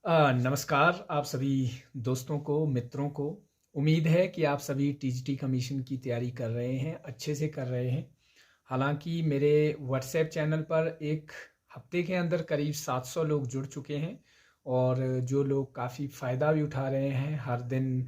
नमस्कार आप सभी दोस्तों को, मित्रों को। उम्मीद है कि आप सभी टीजीटी कमीशन की तैयारी कर रहे हैं, अच्छे से कर रहे हैं। हालांकि मेरे व्हाट्सएप चैनल पर एक हफ्ते के अंदर करीब 700 लोग जुड़ चुके हैं और जो लोग काफ़ी फ़ायदा भी उठा रहे हैं। हर दिन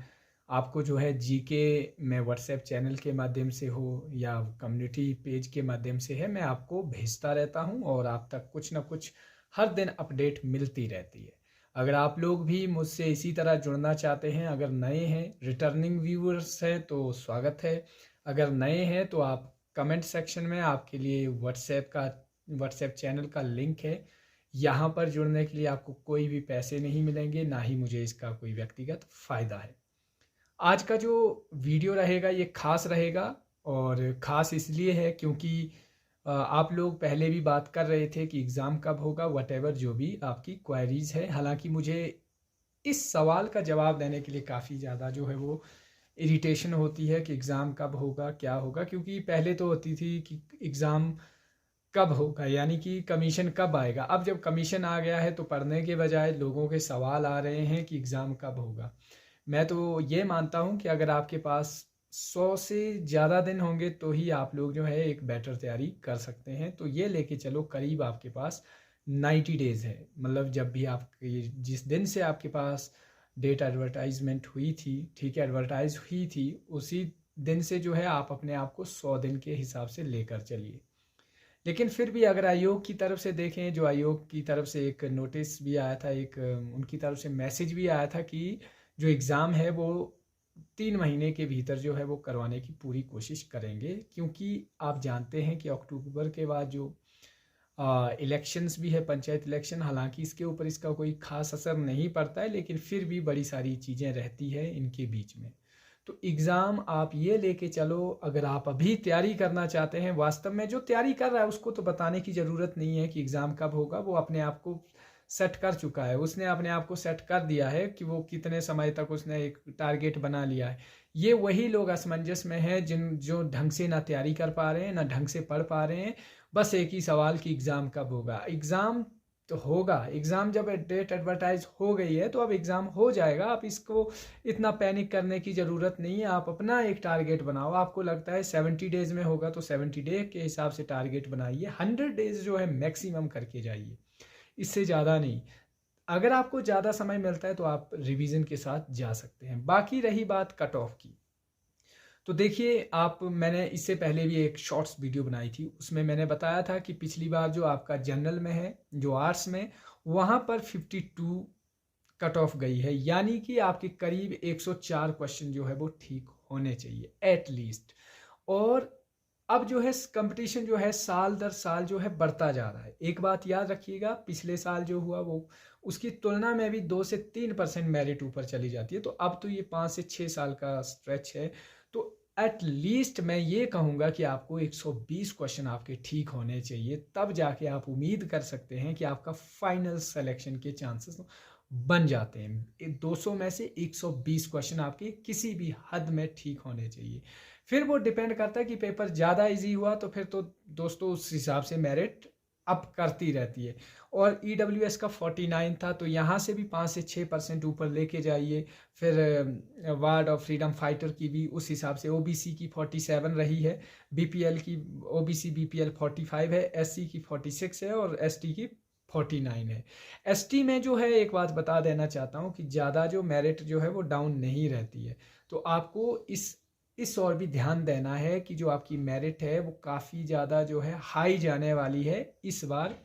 आपको जो है जीके मैं व्हाट्सएप चैनल के माध्यम से हो या कम्युनिटी पेज के माध्यम से है, मैं आपको भेजता रहता हूं और आप तक कुछ ना कुछ हर दिन अपडेट मिलती रहती है। अगर आप लोग भी मुझसे इसी तरह जुड़ना चाहते हैं, अगर नए हैं, रिटर्निंग व्यूअर्स हैं तो स्वागत है। अगर नए हैं तो आप कमेंट सेक्शन में आपके लिए व्हाट्सएप चैनल का लिंक है। यहाँ पर जुड़ने के लिए आपको कोई भी पैसे नहीं मिलेंगे, ना ही मुझे इसका कोई व्यक्तिगत फ़ायदा है। आज का जो वीडियो रहेगा ये खास रहेगा और ख़ास इसलिए है क्योंकि आप लोग पहले भी बात कर रहे थे कि एग्ज़ाम कब होगा, वटेवर जो भी आपकी क्वेरीज़ है। हालांकि मुझे इस सवाल का जवाब देने के लिए काफ़ी ज़्यादा जो है वो इरिटेशन होती है कि एग्ज़ाम कब होगा, क्या होगा। क्योंकि पहले तो होती थी कि एग्ज़ाम कब होगा, यानी कि कमीशन कब आएगा। अब जब कमीशन आ गया है तो पढ़ने के बजाय लोगों के सवाल आ रहे हैं कि एग्ज़ाम कब होगा। मैं तो ये मानता हूँ कि अगर आपके पास 100 से ज़्यादा दिन होंगे तो ही आप लोग जो है एक बेटर तैयारी कर सकते हैं। तो ये लेके चलो, करीब आपके पास 90 डेज़ है। मतलब जब भी आप जिस दिन से आपके पास डेट एडवर्टाइजमेंट हुई थी, ठीक है, एडवर्टाइज हुई थी, उसी दिन से जो है आप अपने आप को 100 दिन के हिसाब से लेकर चलिए। लेकिन फिर भी अगर आयोग की तरफ से देखें, जो आयोग की तरफ से एक नोटिस भी आया था, एक उनकी तरफ से मैसेज भी आया था कि जो एग्ज़ाम है वो 3 महीने के भीतर जो है वो करवाने की पूरी कोशिश करेंगे। क्योंकि आप जानते हैं कि अक्टूबर के बाद जो इलेक्शंस भी है, पंचायत इलेक्शन, हालांकि इसके ऊपर इसका कोई खास असर नहीं पड़ता है, लेकिन फिर भी बड़ी सारी चीज़ें रहती है इनके बीच में। तो एग्ज़ाम आप ये लेके चलो, अगर आप अभी तैयारी करना चाहते हैं, वास्तव में जो तैयारी कर रहा है उसको तो बताने की ज़रूरत नहीं है कि एग्ज़ाम कब होगा। वो अपने आप को सेट कर चुका है, उसने अपने आप को सेट कर दिया है कि वो कितने समय तक उसने एक टारगेट बना लिया है। ये वही लोग असमंजस में हैं जो ढंग से ना तैयारी कर पा रहे हैं, ना ढंग से पढ़ पा रहे हैं। बस एक ही सवाल कि एग्ज़ाम कब होगा। एग्ज़ाम तो होगा, एग्ज़ाम जब डेट एडवर्टाइज हो गई है तो अब एग्ज़ाम हो जाएगा। आप इसको इतना पैनिक करने की ज़रूरत नहीं है। आप अपना एक टारगेट बनाओ। आपको लगता है 70 डेज़ में होगा तो 70 डे के हिसाब से टारगेट बनाइए। 100 डेज़ जो है मैक्सिमम करके जाइए, इससे ज़्यादा नहीं। अगर आपको ज़्यादा समय मिलता है तो आप रिवीजन के साथ जा सकते हैं। बाकी रही बात कट ऑफ की, तो देखिए मैंने इससे पहले भी एक शॉर्ट्स वीडियो बनाई थी, उसमें मैंने बताया था कि पिछली बार जो आपका जनरल में है, जो आर्ट्स में, वहाँ पर 52 कट ऑफ गई है। यानी कि आपके करीब 104 क्वेश्चन जो है वो ठीक होने चाहिए एट लीस्ट। और अब जो है कंपटीशन जो है साल दर साल जो है बढ़ता जा रहा है। एक बात याद रखिएगा, पिछले साल जो हुआ वो उसकी तुलना में भी 2 से 3% मेरिट ऊपर चली जाती है। तो अब तो ये 5 से 6 साल का स्ट्रेच है। तो एट लीस्ट मैं ये कहूँगा कि आपको 120 क्वेश्चन आपके ठीक होने चाहिए, तब जाके आप उम्मीद कर सकते हैं कि आपका फाइनल सिलेक्शन के चांसेस बन जाते हैं। 200 में से 120 क्वेश्चन आपके किसी भी हद में ठीक होने चाहिए। फिर वो डिपेंड करता है कि पेपर ज़्यादा इजी हुआ तो फिर तो दोस्तों उस हिसाब से मेरिट अप करती रहती है। और EWS का 49 था तो यहाँ से भी 5 से 6% ऊपर लेके जाइए। फिर वार्ड ऑफ फ्रीडम फाइटर की भी उस हिसाब से, OBC की 47 रही है, BPL की, OBC BPL 45 है, SC की 46 है और ST की 49 है। ST में जो है एक बात बता देना चाहता हूँ कि ज़्यादा जो मेरिट जो है वो डाउन नहीं रहती है। तो आपको इस और भी ध्यान देना है कि जो आपकी मेरिट है वो काफ़ी ज़्यादा जो है हाई जाने वाली है इस बार,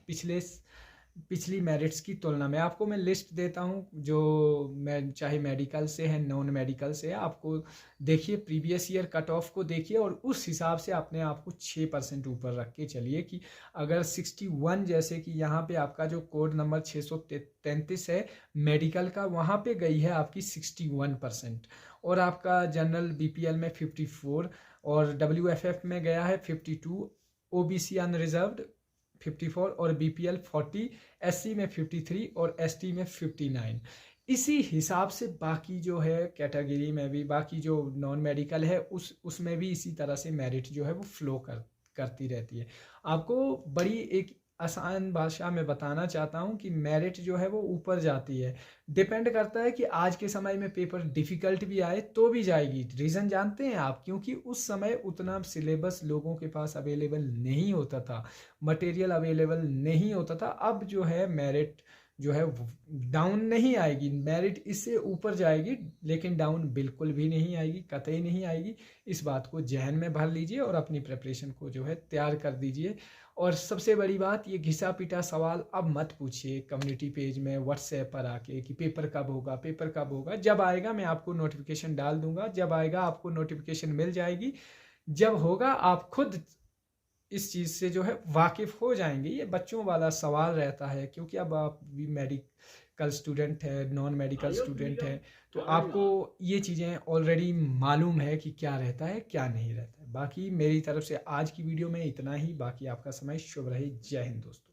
पिछली मेरिट्स की तुलना में। आपको मैं लिस्ट देता हूँ जो मैं, चाहे मेडिकल से है, नॉन मेडिकल से है, आपको देखिए प्रीवियस ईयर कट ऑफ को देखिए और उस हिसाब से अपने आप को 6% ऊपर रख के चलिए। कि अगर 61, जैसे कि यहाँ पे आपका जो कोड नंबर 633 है मेडिकल का, वहाँ पे गई है आपकी 61%। और आपका जनरल BPL में 54 और WFF में गया है 52, OBC अनरिजर्व्ड 54 और BPL 40, SC में 53 और ST में 59। इसी हिसाब से बाकी जो है कैटेगरी में भी, बाकी जो नॉन मेडिकल है उसमें भी इसी तरह से मेरिट जो है वो फ्लो करती रहती है। आपको बड़ी एक आसान भाषा में बताना चाहता हूँ कि मेरिट जो है वो ऊपर जाती है। डिपेंड करता है कि आज के समय में पेपर डिफ़िकल्ट भी आए तो भी जाएगी। रीज़न जानते हैं आप? क्योंकि उस समय उतना सिलेबस लोगों के पास अवेलेबल नहीं होता था, मटेरियल अवेलेबल नहीं होता था। अब जो है मेरिट जो है डाउन नहीं आएगी, मेरिट इससे ऊपर जाएगी, लेकिन डाउन बिल्कुल भी नहीं आएगी, कतई नहीं आएगी। इस बात को जहन में भर लीजिए और अपनी प्रिपरेशन को जो है तैयार कर दीजिए। और सबसे बड़ी बात, ये घिसा पिटा सवाल अब मत पूछिए कम्युनिटी पेज में व्हाट्सएप पर आके कि पेपर कब होगा, पेपर कब होगा। जब आएगा मैं आपको नोटिफिकेशन डाल दूंगा, जब आएगा आपको नोटिफिकेशन मिल जाएगी, जब होगा आप खुद इस चीज़ से जो है वाकिफ़ हो जाएंगे। ये बच्चों वाला सवाल रहता है, क्योंकि अब आप भी मेडिकल स्टूडेंट है, नॉन मेडिकल स्टूडेंट है, तो आपको ये चीज़ें ऑलरेडी मालूम है कि क्या रहता है क्या नहीं रहता है। बाकी मेरी तरफ से आज की वीडियो में इतना ही। बाकी आपका समय शुभ रहे। जय हिंद दोस्तों।